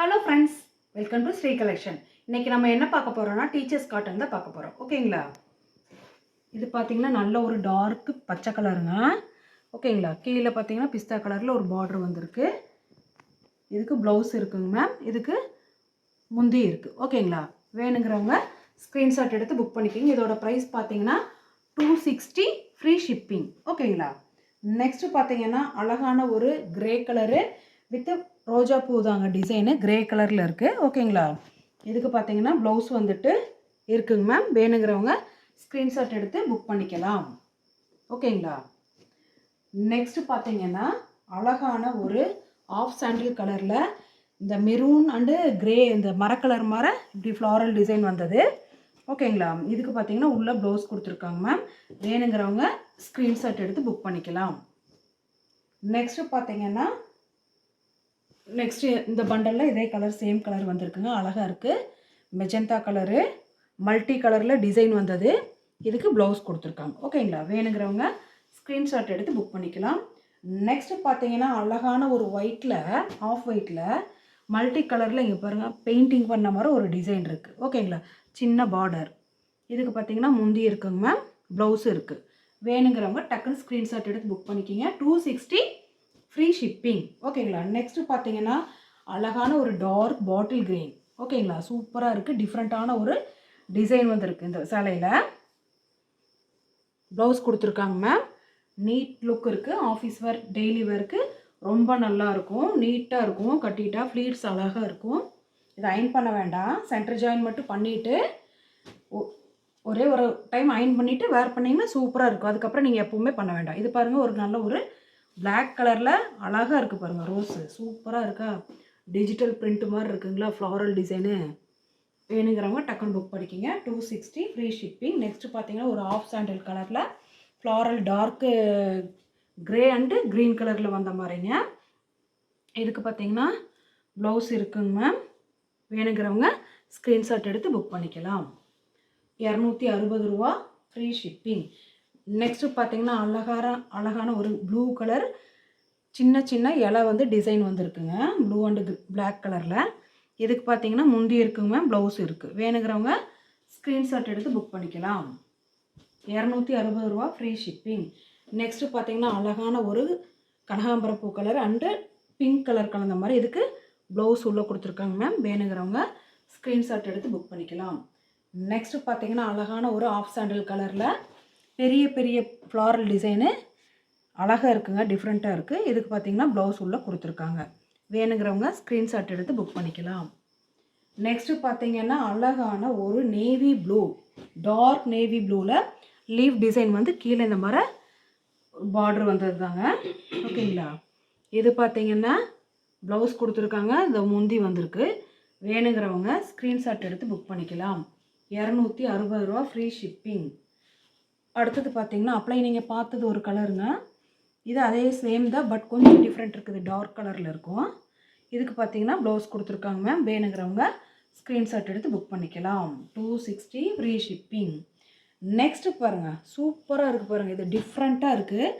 Hello friends, welcome to Sri collection. இன்றைக்கி நம்ம என்ன பார்க்க போகிறோம்னா டீச்சர்ஸ் காட்டன் தான் பார்க்க போகிறோம். ஓகேங்களா? இது பார்த்தீங்கன்னா நல்ல ஒரு டார்க் பச்சை கலருங்க. ஓகேங்களா? கீழே பார்த்தீங்கன்னா பிஸ்தா கலரில் ஒரு பார்டர் வந்திருக்கு. இதுக்கு ப்ளவுஸ் இருக்குங்க மேம். இதுக்கு முந்தி இருக்குது. ஓகேங்களா? வேணுங்கிறவங்க ஸ்க்ரீன்ஷாட் எடுத்து புக் பண்ணிக்கிங்க. இதோட ப்ரைஸ் பார்த்தீங்கன்னா 260 ஃப்ரீ ஷிப்பிங். ஓகேங்களா? நெக்ஸ்ட்டு பார்த்தீங்கன்னா அழகான ஒரு கிரே கலரு வித் ரோஜா பூ தாங்க டிசைனு கிரே கலரில் இருக்குது. ஓகேங்களா? இதுக்கு பார்த்தீங்கன்னா ப்ளவுஸ் வந்துட்டு இருக்குங்க மேம். வேணுங்கிறவங்க ஸ்க்ரீன்ஷாட் எடுத்து புக் பண்ணிக்கலாம். ஓகேங்களா? நெக்ஸ்ட்டு பார்த்தீங்கன்னா அழகான ஒரு ஆஃப் சாண்டில் கலரில் இந்த மெரூன் அண்டு கிரே இந்த மரக்கலர் மாதிரி இப்படி ஃப்ளாரல் டிசைன் வந்தது. ஓகேங்களா? இதுக்கு பார்த்தீங்கன்னா உள்ள ப்ளவுஸ் கொடுத்துருக்காங்க மேம். வேணுங்கிறவங்க ஸ்க்ரீன்ஷாட் எடுத்து புக் பண்ணிக்கலாம். நெக்ஸ்ட்டு பார்த்தீங்கன்னா நெக்ஸ்ட்டு இந்த பண்டலில் இதே கலர் சேம் கலர் வந்திருக்குங்க. அழகாக இருக்குது. மெஜந்தா கலரு மல்டி கலரில் டிசைன் வந்தது. இதுக்கு ப்ளவுஸ் கொடுத்துருக்காங்க. ஓகேங்களா? வேணுங்கிறவங்க ஸ்க்ரீன்ஷாட் எடுத்து புக் பண்ணிக்கலாம். நெக்ஸ்ட்டு பார்த்தீங்கன்னா அழகான ஒரு ஒயிட்டில் ஆஃப் ஒயிட்டில் மல்டி கலரில் இங்கே பாருங்கள் பெயிண்டிங் பண்ண மாதிரி ஒரு டிசைன் இருக்குது. ஓகேங்களா? சின்ன பார்டர். இதுக்கு பார்த்தீங்கன்னா முந்தி இருக்குங்க மேம். ப்ளவுஸும் இருக்குது. வேணுங்கிறவங்க டக்குன்னு ஸ்க்ரீன்ஷாட் எடுத்து புக் பண்ணிக்கிங்க. 260 ஃப்ரீ ஷிப்பிங். ஓகேங்களா? நெக்ஸ்ட்டு பார்த்தீங்கன்னா அழகான ஒரு டார்க் பாட்டில் கிரீன். ஓகேங்களா? சூப்பராக இருக்குது. டிஃப்ரெண்ட்டான ஒரு டிசைன் வந்துருக்கு. இந்த சேலையில் ப்ளவுஸ் கொடுத்துருக்காங்க மேம். நீட் லுக் இருக்குது. ஆஃபீஸ் வேர் டெய்லி வேருக்கு ரொம்ப நல்லாயிருக்கும். நீட்டாக இருக்கும். கட்டிட்டா ஃப்ளீட்ஸ் அழகாக இருக்கும். இதை அயன் பண்ண வேண்டாம். சென்டர் ஜாயின் மட்டும் பண்ணிவிட்டு ஒரே ஒரு டைம் அயன் பண்ணிவிட்டு வேர் பண்ணிங்கன்னா சூப்பராக இருக்கும். அதுக்கப்புறம் நீங்கள் எப்போவுமே பண்ண வேண்டாம். இது பாருங்கள் ஒரு நல்ல ஒரு பிளாக் கலரில் அழகாக இருக்குது பாருங்கள். ரோஸு சூப்பராக இருக்கா? டிஜிட்டல் பிரிண்ட் மாதிரி இருக்குங்களா? Floral design. வேணுங்கிறவங்க டக்குன்னு புக் பண்ணிக்கிங்க. 260 ஃப்ரீ ஷிப்பிங். நெக்ஸ்ட்டு பார்த்தீங்கன்னா ஒரு ஆஃப் சாண்டில் கலரில் floral dark grey and green கலரில் வந்த மாதிரிங்க. இதுக்கு பார்த்தீங்கன்னா ப்ளவுஸ் இருக்குங்க மேம். வேணுங்கிறவங்க ஸ்க்ரீன்ஷாட் எடுத்து புக் பண்ணிக்கலாம். 260 ரூபா ஃப்ரீ ஷிப்பிங். நெக்ஸ்ட்டு பார்த்தீங்கன்னா அழகான ஒரு ப்ளூ கலர் சின்ன சின்ன இலை வந்து டிசைன் வந்துருக்குங்க. ப்ளூ அண்டு பிளாக் கலரில். இதுக்கு பார்த்தீங்கன்னா முந்தி இருக்குங்க மேம். ப்ளவுஸ் இருக்குது. வேணுங்கிறவங்க ஸ்க்ரீன்ஷாட் எடுத்து புக் பண்ணிக்கலாம். 260 ரூபா ஃப்ரீ ஷிப்பிங். நெக்ஸ்ட்டு பார்த்தீங்கன்னா அழகான ஒரு கனகாம்பரம் பூ கலர் அண்டு பிங்க் கலர் கலந்த மாதிரி இதுக்கு ப்ளவுஸ் உள்ளே கொடுத்துருக்காங்க மேம். வேணுங்கிறவங்க ஸ்க்ரீன்ஷாட் எடுத்து புக் பண்ணிக்கலாம். நெக்ஸ்ட்டு பார்த்தீங்கன்னா அழகான ஒரு ஆஃப் சாண்டில் கலரில் பெரிய பெரிய ஃப்ளாரல் டிசைனு அழகாக இருக்குங்க. டிஃப்ரெண்ட்டாக இருக்குது. இதுக்கு பார்த்தீங்கன்னா ப்ளவுஸ் உள்ளே கொடுத்துருக்காங்க. வேணுங்கிறவங்க ஸ்க்ரீன்ஷாட் எடுத்து புக் பண்ணிக்கலாம். நெக்ஸ்ட்டு பார்த்தீங்கன்னா அழகான ஒரு நேவி ப்ளூ டார்க் நேவி ப்ளூவில் லீவ் டிசைன் வந்து கீழே இந்த மாதிரி பார்டர் வந்தது தாங்க. ஓகேங்களா? இது பார்த்தீங்கன்னா ப்ளவுஸ் கொடுத்துருக்காங்க. இந்த முந்தி வந்திருக்கு. வேணுங்கிறவங்க ஸ்க்ரீன்ஷாட் எடுத்து புக் பண்ணிக்கலாம். 260 ரூபா ஃப்ரீ ஷிப்பிங். அடுத்தது பார்த்தீங்கன்னா அப்ளை நீங்கள் பார்த்தது ஒரு கலருங்க. இது அதே சேம் தான், பட் கொஞ்சம் டிஃப்ரெண்ட் இருக்குது. டார்க் கலரில் இருக்கும். இதுக்கு பார்த்தீங்கன்னா ப்ளவுஸ் கொடுத்துருக்காங்க மேம். வேணுங்கிறவங்க ஸ்க்ரீன்ஷாட் எடுத்து புக் பண்ணிக்கலாம். 260 ஃப்ரீ ஷிப்பிங். நெக்ஸ்ட்டு பாருங்கள் சூப்பராக இருக்குது பாருங்கள். இது டிஃப்ரெண்ட்டாக இருக்குது.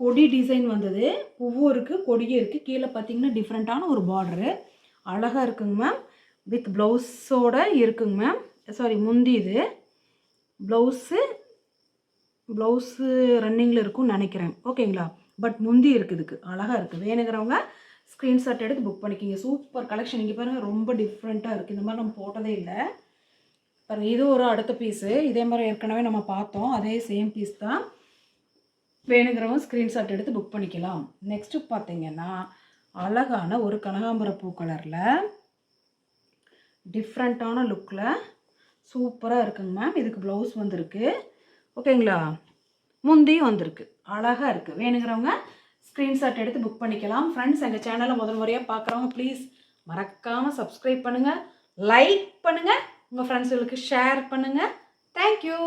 கொடி டிசைன் வந்தது. பூவும் இருக்குது, கொடியும் இருக்குது. கீழே பார்த்தீங்கன்னா டிஃப்ரெண்ட்டான ஒரு பார்டரு அழகாக இருக்குங்க மேம். வித் ப்ளவுஸோடு இருக்குங்க மேம். சாரி முந்தி இது ப்ளவுஸு ரன்னிங்கில் இருக்கும்னு நினைக்கிறேன். ஓகேங்களா? பட் முந்தி இருக்குது. இதுக்கு அழகாக இருக்குது. வேணுங்கிறவங்க ஸ்க்ரீன்ஷாட் எடுத்து புக் பண்ணிக்கிங்க. Super collection. இங்கே பாருங்கள் ரொம்ப டிஃப்ரெண்ட்டாக இருக்குது. இந்த மாதிரி நம்ம போட்டதே இல்லை பாருங்கள். இது ஒரு அடுத்த பீஸு. இதே மாதிரி ஏற்கனவே நம்ம பார்த்தோம். அதே சேம் பீஸ் தான். வேணுங்கிறவங்க ஸ்க்ரீன்ஷாட் எடுத்து புக் பண்ணிக்கலாம். நெக்ஸ்ட்டு பார்த்தீங்கன்னா அழகான ஒரு கனகாம்பரம் பூ கலரில் டிஃப்ரெண்ட்டான லுக்கில் சூப்பராக இருக்குங்க மேம். இதுக்கு ப்ளவுஸ் வந்திருக்கு. ஓகேங்களா? முந்தியும் வந்திருக்கு. அழகாக இருக்குது. வேணுங்கிறவங்க ஸ்க்ரீன்ஷாட் எடுத்து புக் பண்ணிக்கலாம். ஃப்ரெண்ட்ஸ், எங்கள் சேனலை முதல் முறையாக பார்க்குறவங்க ப்ளீஸ் மறக்காமல் சப்ஸ்கிரைப் பண்ணுங்கள், லைக் பண்ணுங்கள், உங்கள் ஃப்ரெண்ட்ஸுகளுக்கு ஷேர் பண்ணுங்கள். தேங்க்யூ.